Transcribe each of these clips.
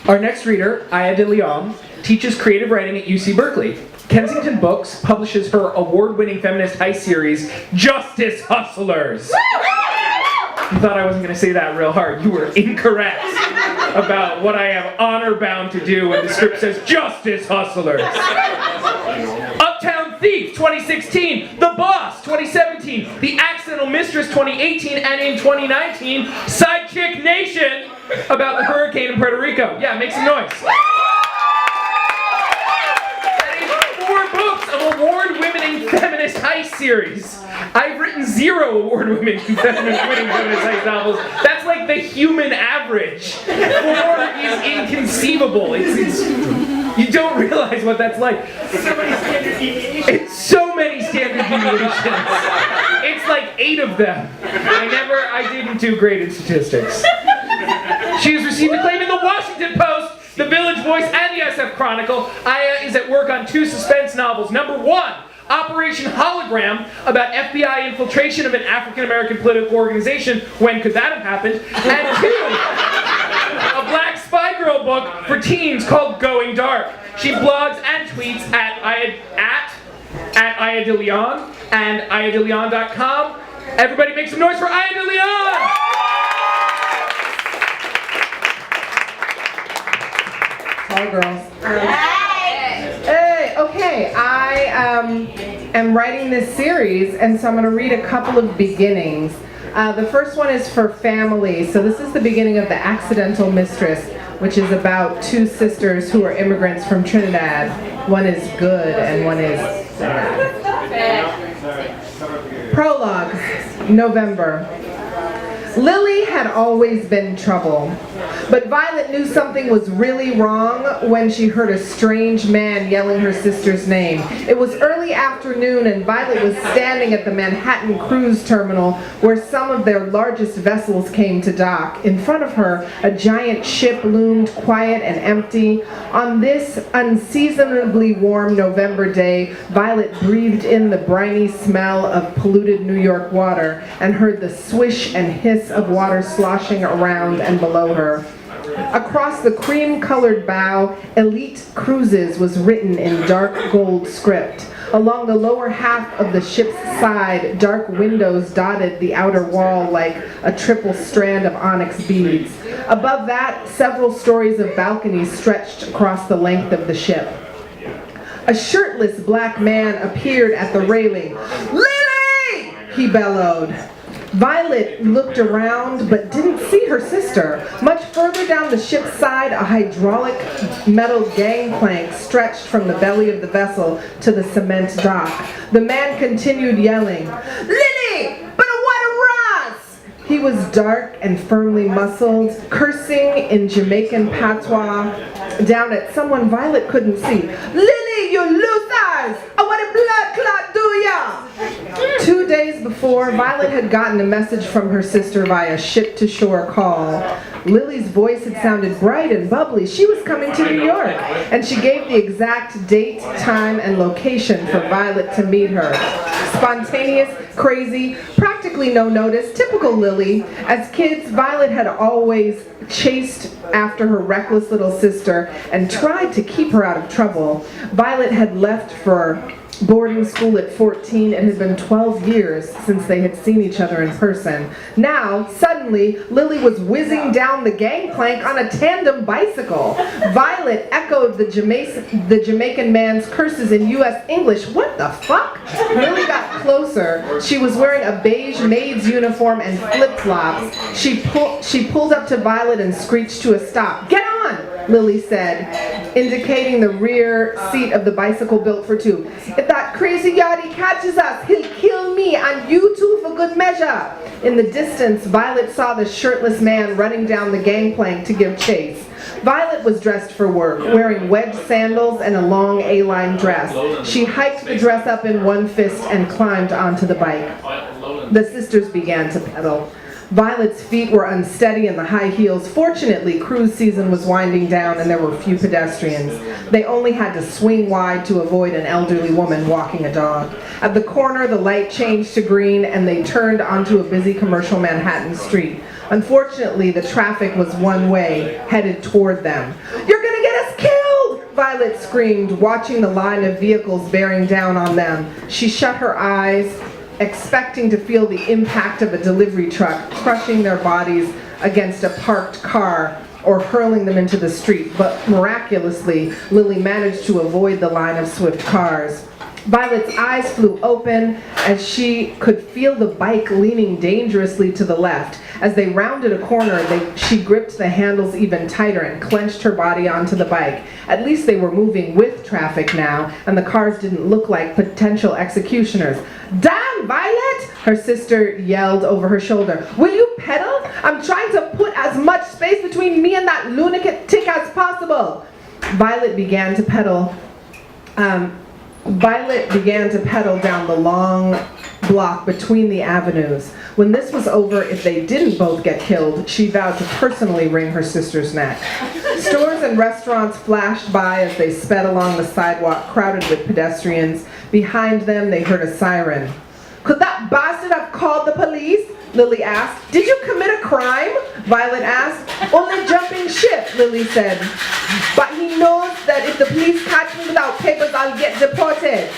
Our next reader, Aya de Leon, teaches creative writing at UC Berkeley. Kensington Books publishes her award-winning feminist heist series, Justice Hustlers. You thought I wasn't going to say that real hard. You were incorrect about what I am honor-bound to do when the script says Justice Hustlers. Uptown Thief, 2016. The Boss, 2017. The Accidental Mistress, 2018. And in 2019, Side Chick Nation, about the hurricane in Puerto Rico. Yeah, make some noise. Of award-winning feminist heist series. I've written 0 award-winning feminist heist novels. That's like the human average. 4 is inconceivable. You don't realize what that's like. So many standard deviations. It's so many standard deviations. It's like 8 of them. I didn't do great in statistics. She has received acclaim in the Washington Post, the Village Voice, and the SF Chronicle. Aya is at work on 2 suspense novels. Number 1, Operation Hologram, about FBI infiltration of an African-American political organization. When could that have happened? And 2, a black spy girl book for teens called Going Dark. She blogs and tweets at Aya de Leon and ayadeleon.com. Everybody make some noise for Aya de Leon! Hi, girls. Hey, okay, I am writing this series, and so I'm going to read a couple of beginnings. The first one is for family, so this is the beginning of The Accidental Mistress, which is about 2 sisters who are immigrants from Trinidad. One is good and one is bad. Prologue, November. Lily had always been trouble, but Violet knew something was really wrong when she heard a strange man yelling her sister's name. It was early afternoon and Violet was standing at the Manhattan cruise terminal where some of their largest vessels came to dock. In front of her, a giant ship loomed quiet and empty. On this unseasonably warm November day, Violet breathed in the briny smell of polluted New York water and heard the swish and hiss of water sloshing around and below her. Across the cream-colored bow, Elite Cruises was written in dark gold script. Along the lower half of the ship's side, dark windows dotted the outer wall like a triple strand of onyx beads. Above that, several stories of balconies stretched across the length of the ship. A shirtless black man appeared at the railing. "Lily!" he bellowed. Violet looked around but didn't see her sister. Much further down the ship's side, a hydraulic metal gangplank stretched from the belly of the vessel to the cement dock. The man continued yelling, "Lily! But what a Ross!" He was dark and firmly muscled, cursing in Jamaican patois down at someone Violet couldn't see. "Lily, you losers! What a blood clot do ya?" 2 days before, Violet had gotten a message from her sister via ship-to-shore call. Lily's voice had sounded bright and bubbly. She was coming to New York, and she gave the exact date, time, and location for Violet to meet her. Spontaneous, crazy, practically no notice, typical Lily. As kids, Violet had always chased after her reckless little sister and tried to keep her out of trouble. Violet had left for boarding school at 14. It had been 12 years since they had seen each other in person. Now, suddenly, Lily was whizzing down the gangplank on a tandem bicycle. Violet echoed the Jamaican man's curses in U.S. English. What the fuck? Lily got closer. She was wearing a beige maid's uniform and flip-flops. She pulled up to Violet and screeched to a stop. "Get on!" Lily said, indicating the rear seat of the bicycle built for 2. "If that crazy yachty catches us, he'll kill me and you too for good measure." In the distance, Violet saw the shirtless man running down the gangplank to give chase. Violet was dressed for work, wearing wedge sandals and a long A-line dress. She hiked the dress up in one fist and climbed onto the bike. The sisters began to pedal. Violet's feet were unsteady in the high heels. Fortunately, cruise season was winding down and there were few pedestrians. They only had to swing wide to avoid an elderly woman walking a dog. At the corner, the light changed to green and they turned onto a busy commercial Manhattan street. Unfortunately, the traffic was one way, headed toward them. "You're gonna get us killed!" Violet screamed, watching the line of vehicles bearing down on them. She shut her eyes, expecting to feel the impact of a delivery truck crushing their bodies against a parked car or hurling them into the street, but miraculously, Lily managed to avoid the line of swift cars. Violet's eyes flew open as she could feel the bike leaning dangerously to the left. As they rounded a corner, she gripped the handles even tighter and clenched her body onto the bike. At least they were moving with traffic now, and the cars didn't look like potential executioners. "Damn, Violet!" her sister yelled over her shoulder. "Will you pedal? I'm trying to put as much space between me and that lunatic as possible." Violet began to pedal down the long block between the avenues. When this was over, if they didn't both get killed, she vowed to personally wring her sister's neck. Stores and restaurants flashed by as they sped along the sidewalk crowded with pedestrians. Behind them, they heard a siren. "Could that bastard have called the police?" Lily asked. "Did you commit a crime?" Violet asked. "Only jumping ship," Lily said. "But he knows that if the police catch me without papers, I'll get deported."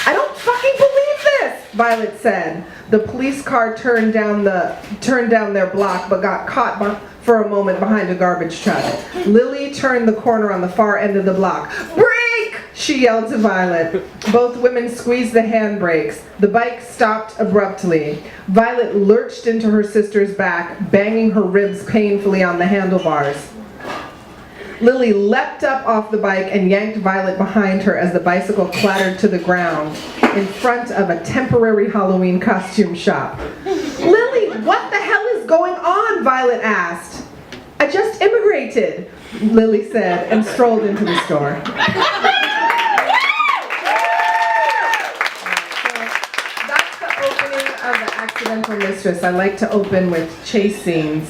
"I don't fucking believe this," Violet said. The police car turned down their block but got caught for a moment behind a garbage truck. Lily turned the corner on the far end of the block. "Brake!" she yelled to Violet. Both women squeezed the handbrakes. The bike stopped abruptly. Violet lurched into her sister's back, banging her ribs painfully on the handlebars. Lily leapt up off the bike and yanked Violet behind her as the bicycle clattered to the ground in front of a temporary Halloween costume shop. "Lily, what the hell is going on?" Violet asked. "I just immigrated," Lily said, and strolled into the store. Accidental Mistress. I like to open with chase scenes,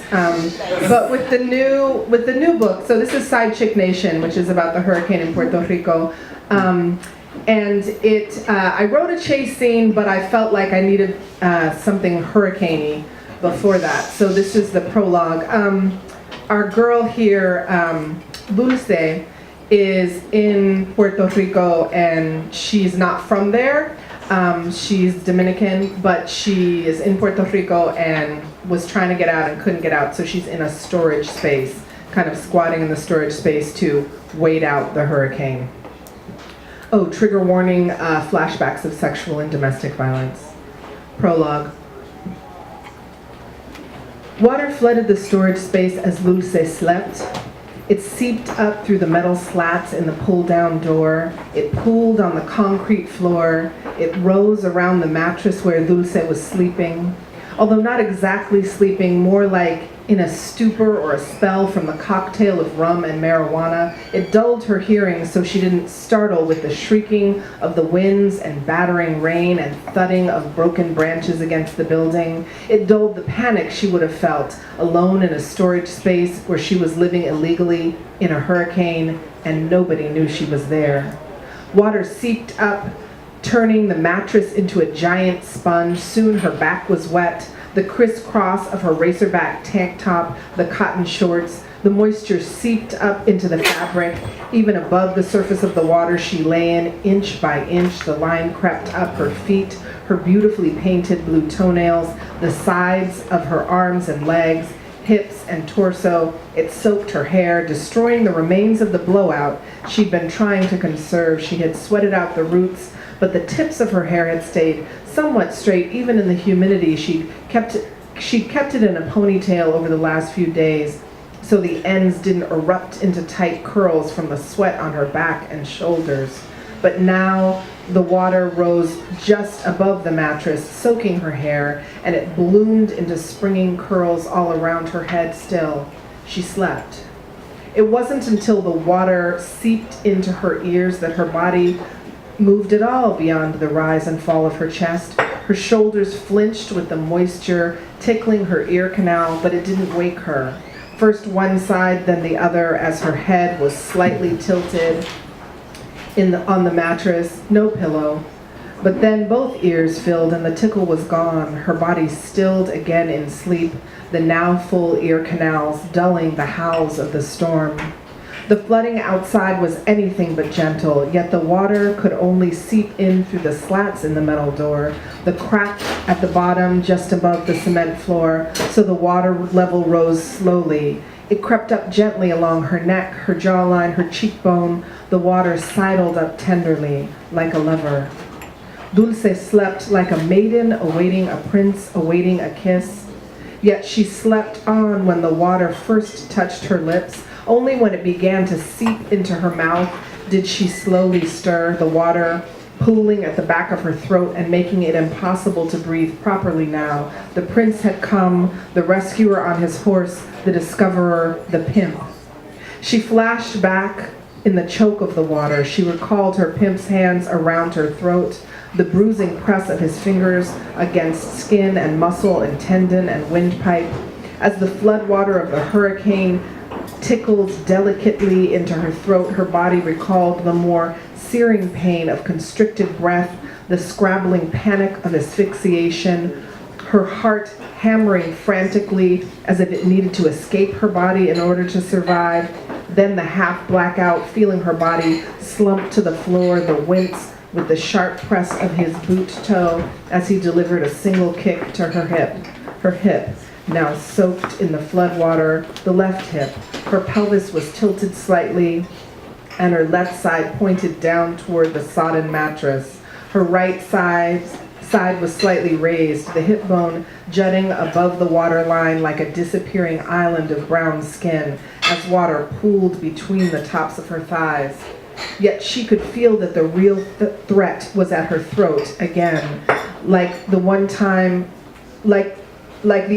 but with the new book. So this is Side Chick Nation, which is about the hurricane in Puerto Rico, and I wrote a chase scene, but I felt like I needed something hurricane-y before that. So this is the prologue. Our girl here, Dulce, is in Puerto Rico, and she's not from there. She's Dominican, but she is in Puerto Rico and was trying to get out and couldn't get out, so she's in a storage space, kind of squatting in the storage space to wait out the hurricane. Oh, trigger warning, flashbacks of sexual and domestic violence. Prologue. Water flooded the storage space as Dulce slept. It seeped up through the metal slats in the pull-down door. It pooled on the concrete floor. It rose around the mattress where Dulce was sleeping. Although not exactly sleeping, more like in a stupor or a spell from the cocktail of rum and marijuana, it dulled her hearing so she didn't startle with the shrieking of the winds and battering rain and thudding of broken branches against the building. It dulled the panic she would have felt, alone in a storage space where she was living illegally in a hurricane and nobody knew she was there. Water seeped up, turning the mattress into a giant sponge. Soon her back was wet. The crisscross of her racerback tank top, the cotton shorts, the moisture seeped up into the fabric. Even above the surface of the water she lay in, inch by inch, the line crept up her feet, her beautifully painted blue toenails, the sides of her arms and legs, hips and torso. It soaked her hair, destroying the remains of the blowout she'd been trying to conserve. She had sweated out the roots, but the tips of her hair had stayed somewhat straight, even in the humidity. She'd kept it in a ponytail over the last few days, so the ends didn't erupt into tight curls from the sweat on her back and shoulders. But now the water rose just above the mattress, soaking her hair, and it bloomed into springing curls all around her head still. She slept. It wasn't until the water seeped into her ears that her body moved at all beyond the rise and fall of her chest. Her shoulders flinched with the moisture tickling her ear canal, but it didn't wake her. First one side, then the other, as her head was slightly tilted on the mattress, no pillow. But then both ears filled and the tickle was gone. Her body stilled again in sleep, the now full ear canals dulling the howls of the storm. The flooding outside was anything but gentle, yet the water could only seep in through the slats in the metal door, the crack at the bottom just above the cement floor, so the water level rose slowly. It crept up gently along her neck, her jawline, her cheekbone. The water sidled up tenderly, like a lover. Dulce slept like a maiden awaiting a prince, awaiting a kiss. Yet she slept on when the water first touched her lips. Only when it began to seep into her mouth did she slowly stir, the water pooling at the back of her throat and making it impossible to breathe properly now. The prince had come, the rescuer on his horse, the discoverer, the pimp. She flashed back in the choke of the water. She recalled her pimp's hands around her throat, the bruising press of his fingers against skin and muscle and tendon and windpipe. As the floodwater of the hurricane tickled delicately into her throat, her body recalled the more searing pain of constricted breath, the scrabbling panic of asphyxiation, her heart hammering frantically as if it needed to escape her body in order to survive. Then the half blackout, feeling her body slump to the floor, the wince with the sharp press of his boot toe as he delivered a single kick to her hip, now soaked in the floodwater, the left hip. Her pelvis was tilted slightly, and her left side pointed down toward the sodden mattress. Her right side was slightly raised, the hip bone jutting above the waterline like a disappearing island of brown skin as water pooled between the tops of her thighs. Yet she could feel that the real threat was at her throat again, like the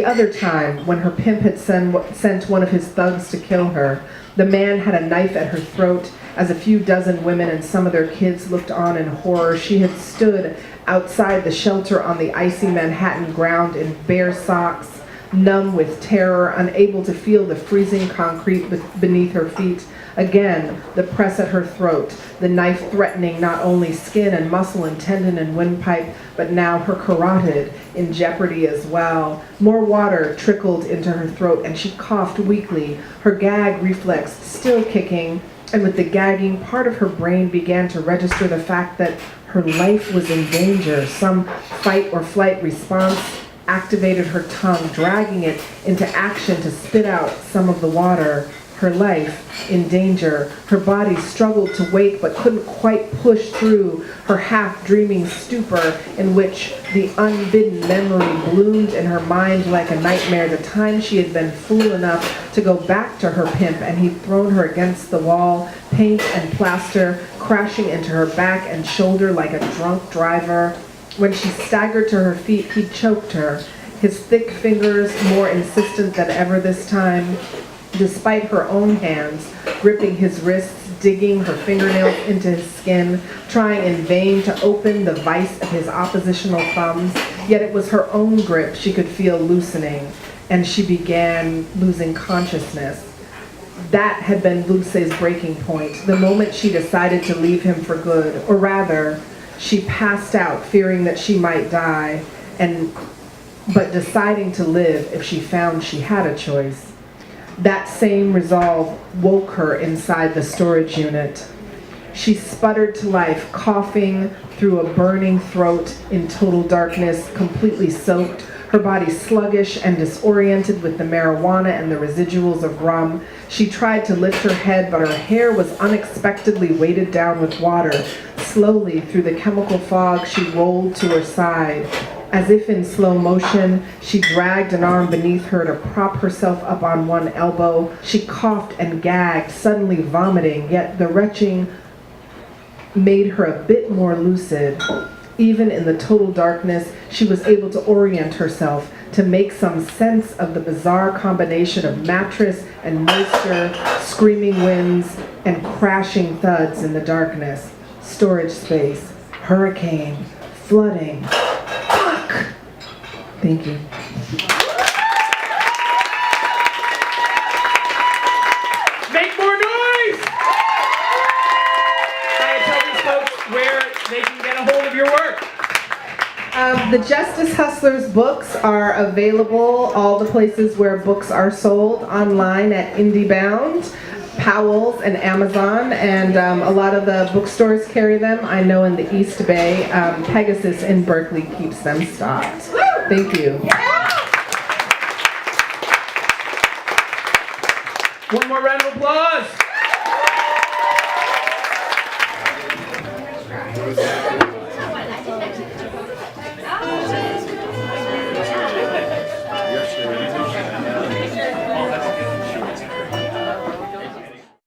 other time when her pimp had sent one of his thugs to kill her. The man had a knife at her throat as a few dozen women and some of their kids looked on in horror. She had stood outside the shelter on the icy Manhattan ground in bare socks, numb with terror, unable to feel the freezing concrete beneath her feet. Again, the press at her throat, the knife threatening not only skin and muscle and tendon and windpipe, but now her carotid in jeopardy as well. More water trickled into her throat and she coughed weakly, her gag reflex still kicking, and with the gagging, part of her brain began to register the fact that her life was in danger. Some fight or flight response activated her tongue, dragging it into action to spit out some of the water. Her life in danger. Her body struggled to wake but couldn't quite push through her half-dreaming stupor in which the unbidden memory bloomed in her mind like a nightmare. The time she had been fool enough to go back to her pimp and he'd thrown her against the wall, paint and plaster crashing into her back and shoulder like a drunk driver. When she staggered to her feet, he'd choked her, his thick fingers more insistent than ever this time, despite her own hands gripping his wrists, digging her fingernails into his skin, trying in vain to open the vice of his oppositional thumbs. Yet it was her own grip she could feel loosening, and she began losing consciousness. That had been Dulce's breaking point, the moment she decided to leave him for good, or rather, she passed out fearing that she might die, but deciding to live if she found she had a choice. That same resolve woke her inside the storage unit. She sputtered to life, coughing through a burning throat in total darkness, completely soaked, her body sluggish and disoriented with the marijuana and the residuals of rum. She tried to lift her head, but her hair was unexpectedly weighted down with water. Slowly, through the chemical fog, she rolled to her side. As if in slow motion, she dragged an arm beneath her to prop herself up on one elbow. She coughed and gagged, suddenly vomiting, yet the retching made her a bit more lucid. Even in the total darkness, she was able to orient herself, to make some sense of the bizarre combination of mattress and moisture, screaming winds, and crashing thuds in the darkness. Storage space, hurricane, flooding. Fuck! Thank you. Make more noise! Tell these folks where they can get a hold of your work. The Justice Hustlers books are available all the places where books are sold, online at IndieBound, Powell's, and Amazon, and a lot of the bookstores carry them. I know in the East Bay, Pegasus in Berkeley keeps them stocked. Thank you. One more round of applause.